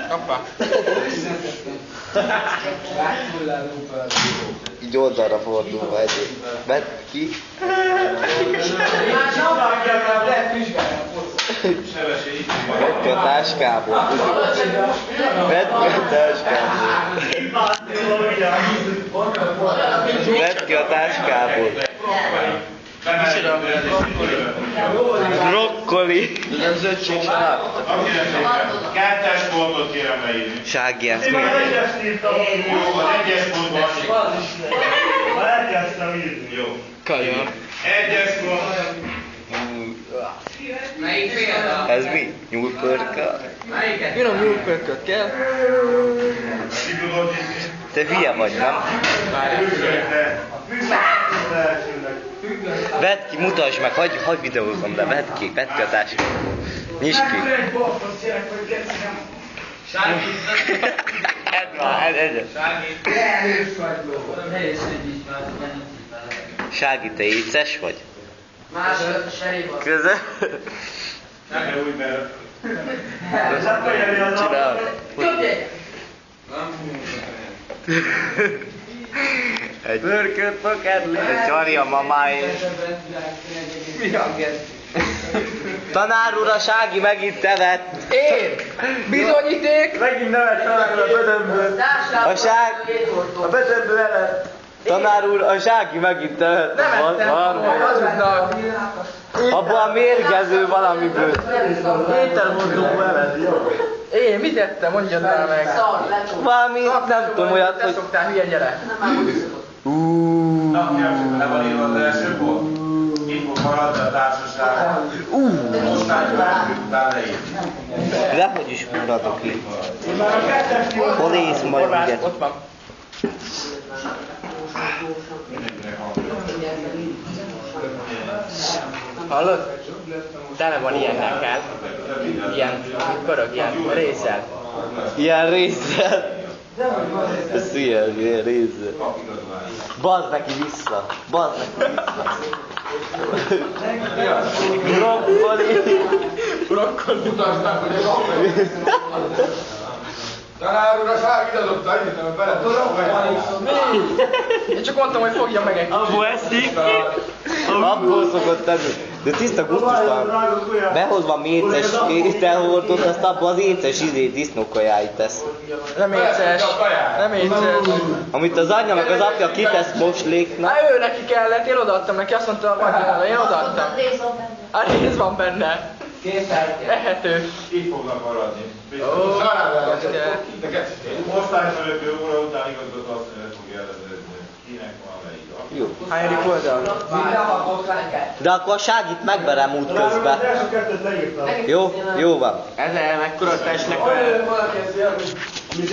Hoppá. Így oldalra fordulva egy. Vedd ki. Vedd ki a táskából. Vedd ki a táskából. Vedd ki a táskából. Brokkoli. Nem zöldség se látott. Kettes pontot kérem leírni. Sági, ezt mi? Jó, az egyes pontban annyi. Már elkezdtem írni. Jó. Kaja. Egyes pont. Melyik példa? Ez mi? Nyúlpörka? Melyiket? Finom nyúlpörköt kell. Ki tudod írni? Te hülye vagy, nem? Vedd ki, mutasd meg, hagyj videózom le, vedd ki a táskából. Nyisd ki. Sági. Egyet. Sági, te éces vagy? Másod a seriba. Köze? Nem úgy, mert... Csinálod. Köpjék! Egy pörkölt fokedli, egy csari a mamáé. Mi hangja? Tanár úr, a Sági megint tevet. Én! Bizonyíték! Megint nevet tanár a bödömből. A bödömből elet. Tanár úr, a Sági megint tevet. Nem ettem, hazudnak. Abban a mérgező valamiből. Ételmondó veled, jó? Én mit ettem, mondjad már meg. Valami, nem tudom olyat, Te hogy... szoktál, hülye gyerek. Na, nem van írva az első pont. Itt fog maradni a társaság. Most már után leírni. Dehogy is maradok itt. Hol ész majd Orvás, ügyet? ott van. Mindenkinek hangja. Hallod? Tele van ilyenekkel. Ilyen pörög, ilyen részsel. Ilyen résszel. Ez ilyen résszel. Bazd neki vissza. Bazd neki vissza. Brokkoli. Mutasd hogy a tanár úr, a Sági adott annyit, amit bele Én csak mondtam, hogy fogja meg egy kicsit. Abból eszik. Abból szokott tenni. De tiszta gusztustalan. Behozva méces ételhordót, azt abban az éces disznókajáit tesz. Nem éces. Nem éces. Amit az anyja meg az apja kitesz mosléknak. Hát ő neki kellett, én odaadtam neki, azt mondta a vagyonra, én odaadtam. A rész van benne. Ehető. Itt fognak maradni. Ó, Osztályfőnökő óra után igazgató azt fogja ellenőrizni, kinek van leírva. Jó. hányadik oldal? De akkor a Ságit megverem út közben. első kettőt leírtam. Jó? Jó van. Ezer mekkora testnek. Amit